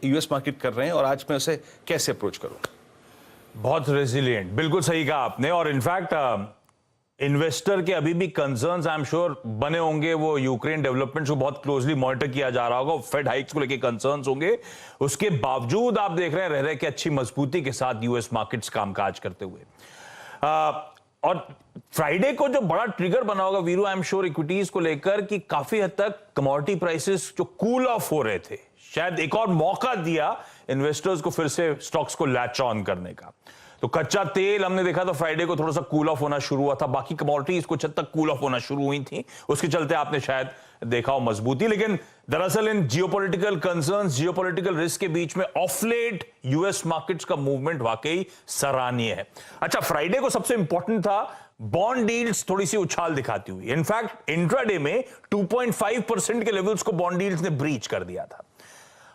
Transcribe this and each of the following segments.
US market कर रहे हैं और आज मैं उसे कैसे अप्रोच करूं? बहुत रेजिलिएंट, बिल्कुल सही कहा आपने। और इनफैक्ट इन्वेस्टर के अभी भी कंसर्न्स आई एम श्योर बने होंगे, वो यूक्रेन डेवलपमेंट्स को बहुत क्लोजली मॉनिटर किया जा रहा होगा, फेड हाइक्स को लेके कंसर्न्स होंगे। उसके बावजूद आप देख रहे हैं रह के अच्छी मजबूती के साथ यूएस मार्केट्स कामकाज करते हुए। और फ्राइडे को जो बड़ा ट्रिगर बना होगा वीरू, आई एम श्योर इक्विटीज को लेकर, कि काफी हद तक कमोडिटी प्राइसेस जो कूल ऑफ हो रहे थे, शायद एक और मौका दिया इन्वेस्टर्स को फिर से स्टॉक्स को लैच ऑन करने का। तो कच्चा तेल हमने देखा तो फ्राइडे को थोड़ा सा कूल ऑफ होना शुरू हुआ था, बाकी कमोडिटीज कुछ हद तक कूल ऑफ होना शुरू हुई थी, उसके चलते आपने शायद देखा हो मजबूती। लेकिन दरअसल इन जियोपॉलिटिकल कंसर्न्स, जियोपॉलिटिकल रिस्क के बीच में ऑफ लेट यूएस मार्केट्स का मूवमेंट वाकई सराहनीय है। अच्छा, फ्राइडे को सबसे इंपॉर्टेंट था बॉन्ड डील्स थोड़ी सी उछाल दिखाती हुई। इनफैक्ट इंट्राडे में 2.5% के लेवल्स को बॉन्ड डील्स ने ब्रीच कर दिया था।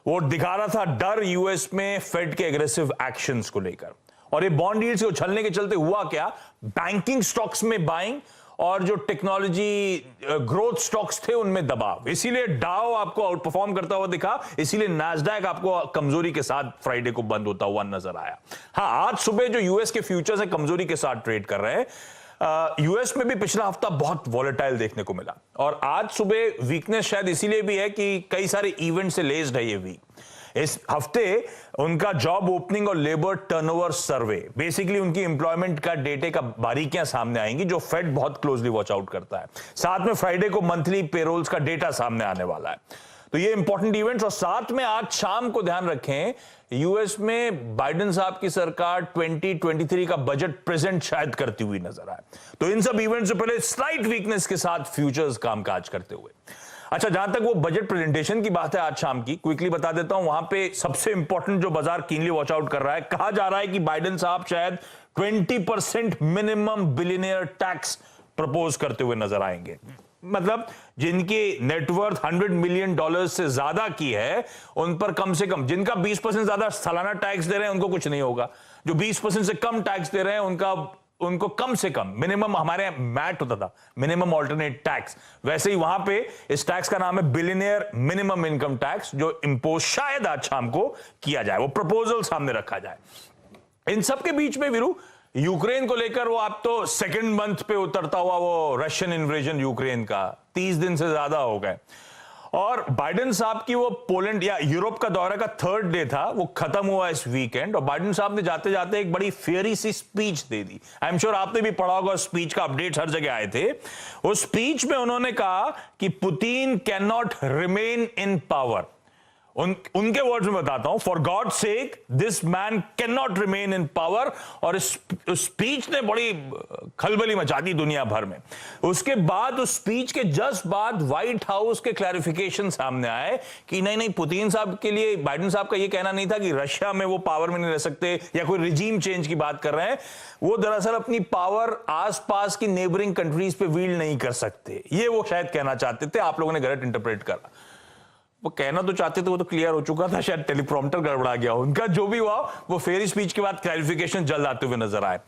वो दिखा रहा था डर यूएस में फेड के एग्रेसिव एक्शंस को लेकर। और ये बॉन्ड डील्स के उछलने के चलते हुआ क्या, बैंकिंग स्टॉक्स में बाइंग और जो टेक्नोलॉजी ग्रोथ स्टॉक्स थे उनमें दबाव। इसीलिए डाउ आपको आउट परफॉर्म करता हुआ दिखा, इसीलिए नैस्डैक आपको कमजोरी के साथ फ्राइडे को बंद होता हुआ नजर आया। हाँ, आज सुबह जो यूएस के फ्यूचर्स है कमजोरी के साथ ट्रेड कर रहे हैं। यूएस में भी पिछला हफ्ता बहुत वॉलेटाइल देखने को मिला और आज सुबह वीकनेस शायद इसीलिए भी है कि कई सारे इवेंट से लेस्ड है ये वीक। इस हफ्ते उनका जॉब ओपनिंग और लेबर टर्नओवर सर्वे, बेसिकली उनकी एम्प्लॉयमेंट का डेटे का बारीकियां सामने आएंगी, जो फेड बहुत क्लोजली वॉच आउट करता है। साथ में फ्राइडे को मंथली पेरोल्स का डेटा सामने आने वाला है। तो ये इंपॉर्टेंट इवेंट्स। और साथ में आज शाम को ध्यान रखें, यूएस में बाइडेन साहब की सरकार 2023 का बजट प्रेजेंट शायद करती हुई नजर आए। तो इन सब इवेंट्स से पहले स्लाइट वीकनेस के साथ फ्यूचर्स कामकाज करते हुए। अच्छा, जहां तक वो बजट प्रेजेंटेशन की बात है आज शाम की, क्विकली बता देता हूं। वहां पे सबसे इंपॉर्टेंट जो बाजार कीनली वॉच आउट कर रहा है, कहा जा रहा है कि बाइडेन साहब शायद 20% मिनिमम बिलियनियर टैक्स प्रपोज करते हुए नजर आएंगे। मतलब जिनकी नेटवर्थ $100 मिलियन से ज्यादा की है, उन पर कम से कम, जिनका 20% ज्यादा सालाना टैक्स दे रहे हैं उनको कुछ नहीं होगा, जो 20% से कम टैक्स दे रहे हैं उनको कम से कम मिनिमम, हमारे मैट होता था मिनिमम ऑल्टरनेट टैक्स, वैसे ही वहां पे इस टैक्स का नाम है बिलियनियर मिनिमम इनकम टैक्स, जो इंपोज शायद आज शाम को किया जाए, वो प्रपोजल सामने रखा जाए। इन सब के बीच में वीरू, यूक्रेन को लेकर वो आप तो सेकंड मंथ पे उतरता हुआ वो रशियन इन्वेजन यूक्रेन का 30 दिन से ज्यादा हो गए, और बाइडेन साहब की वो पोलैंड या यूरोप का दौरे का 3rd डे था, वो खत्म हुआ इस वीकेंड। और बाइडेन साहब ने जाते जाते एक बड़ी फेयरी सी स्पीच दे दी। आई एम श्योर आपने भी पढ़ा होगा, स्पीच का अपडेट हर जगह आए थे। उस स्पीच में उन्होंने कहा कि Putin can not remain in power. उनके वर्ड्स में बताता हूं, for God sake this man can not remain in power. और इस स्पीच ने बड़ी खलबली मचा दी दुनिया भर में। उसके बाद उस स्पीच के जस्ट बाद व्हाइट हाउस के क्लैरिफिकेशन सामने आए कि नहीं, पुतिन साहब के लिए, बाइडेन साहब का यह कहना नहीं था कि रशिया में वो पावर में नहीं रह सकते या कोई रिजीम चेंज की बात कर रहे हैं। वो दरअसल अपनी पावर आसपास की नेबरिंग कंट्रीज पे वील्ड नहीं कर सकते, ये वो शायद कहना चाहते थे। आप लोगों ने गलत इंटरप्रेट करा। वो कहना तो चाहते थे, वो तो क्लियर हो चुका था, शायद टेलीप्रॉम्प्टर गड़बड़ा गया उनका। जो भी हुआ, वो फेरी स्पीच के बाद क्लैरिफिकेशन जल्द आते हुए नजर आए।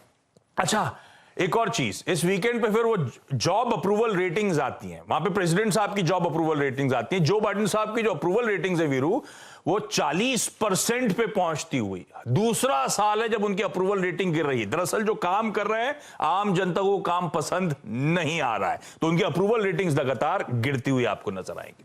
अच्छा, एक और चीज, इस वीकेंड पे फिर वो जॉब अप्रूवल रेटिंग्स आती हैं। वहां पे प्रेसिडेंट साहब की जॉब अप्रूवल रेटिंग्स आती हैं। जो बाइडेन साहब की जो अप्रूवल रेटिंग्स है वीरू, वो 40% पे पहुंचती हुई दूसरा साल है जब उनकी अप्रूवल रेटिंग गिर रही है। दरअसल जो काम कर रहे हैं आम जनता को काम पसंद नहीं आ रहा है, तो उनकी अप्रूवल रेटिंग्स लगातार गिरती हुई आपको नजर आएंगी।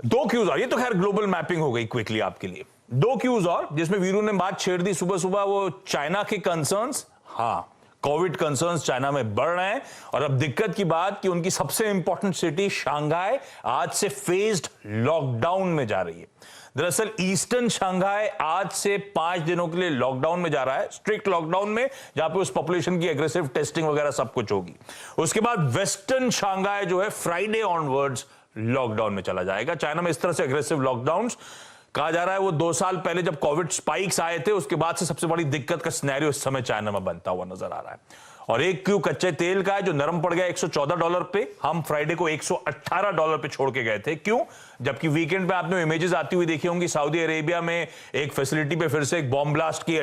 2 क्यूज और, ये तो खैर ग्लोबल मैपिंग हो गई क्विकली आपके लिए। 2 क्यूज और जिसमें वीरू ने बात छेड़ दी सुबह सुबह, वो चाइना के कंसर्न्स। हाँ, कोविड कंसर्न्स चाइना में बढ़ रहे हैं और अब दिक्कत की बात कि उनकी सबसे इंपॉर्टेंट सिटी शंघाई आज से फेज्ड लॉकडाउन में जा रही है। दरअसल ईस्टर्न शंघाई आज से 5 दिनों के लिए लॉकडाउन में जा रहा है, स्ट्रिक्ट लॉकडाउन में, जहां पे उस पॉपुलेशन की एग्रेसिव टेस्टिंग वगैरह सब कुछ होगी। उसके बाद वेस्टर्न शंघाई जो है फ्राइडे ऑनवर्ड्स लॉकडाउन में चला जाएगा। चाइना में इस तरह से एग्रेसिव लॉकडाउन कहा जा रहा है, वो 2 साल पहले जब कोविड स्पाइक्स आए थे उसके बाद से सबसे बड़ी दिक्कत का सिनेरियो इस समय चाइना में बनता हुआ नजर आ रहा है। और एक क्यू कच्चे तेल का है जो नरम पड़ गया $114 पे। हम फ्राइडे को $118 पे छोड़ के गए थे। क्यों? जबकि वीकेंड पे आपने इमेजेस आती हुई देखी होंगी, सऊदी अरेबिया में एक फैसिलिटी पे फिर से एक बॉम्ब ब्लास्ट की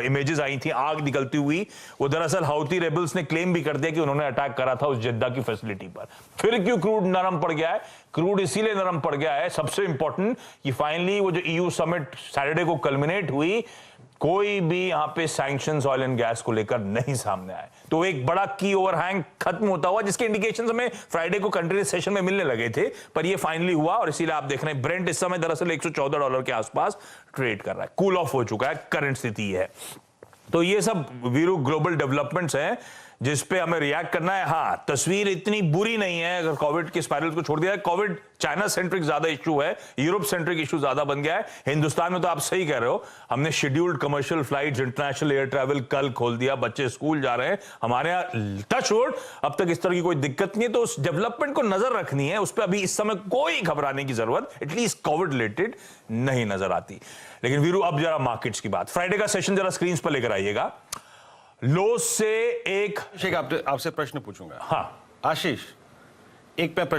इमेजेस आई थी, आग निकलती हुई। वो दरअसल हाउती रेबल्स ने क्लेम भी कर दिया कि उन्होंने अटैक करा था उस जिद्दा की फैसिलिटी पर। फिर क्यों क्रूड नरम पड़ गया है? क्रूड इसीलिए नरम पड़ गया है, सबसे इंपॉर्टेंट, कि फाइनली वो जो ईयू समिट सैटरडे को कल्मिनेट हुई, कोई भी यहां पे सैंक्शंस ऑयल एंड गैस को लेकर नहीं सामने आए। तो एक बड़ा की ओवरहैंग खत्म होता हुआ, जिसके इंडिकेशंस हमें फ्राइडे को कंटिन्यूस सेशन में मिलने लगे थे, पर ये फाइनली हुआ। और इसीलिए आप देख रहे हैं ब्रेंट इस समय दरअसल $114 के आसपास ट्रेड कर रहा है, कूल ऑफ हो चुका है, करंट स्थिति है। तो ये सब वीरू ग्लोबल डेवलपमेंट्स हैं जिस पे हमें रिएक्ट करना है। हाँ, तस्वीर इतनी बुरी नहीं है अगर कोविड के स्पाइरल को छोड़ दिया है। कोविड चाइना सेंट्रिक ज्यादा इशू है, यूरोप सेंट्रिक इशू ज्यादा बन गया है। हिंदुस्तान में तो आप सही कह रहे हो, हमने scheduled commercial flights, international air travel कल खोल दिया, बच्चे स्कूल जा रहे हैं। हमारे यहाँ टच वुड अब तक इस तरह की कोई दिक्कत नहीं है। तो उस डेवलपमेंट को नजर रखनी है, उस पर अभी इस समय कोई घबराने की जरूरत एटलीस्ट कोविड रिलेटेड नहीं नजर आती। लेकिन वीरू, अब जरा मार्केट्स की बात, फ्राइडे का सेशन जरा स्क्रीन पर लेकर आइएगा। लो से एक आपसे प्रश्न पूछूंगा। हाँ आशीष, एक मैं प्रश्न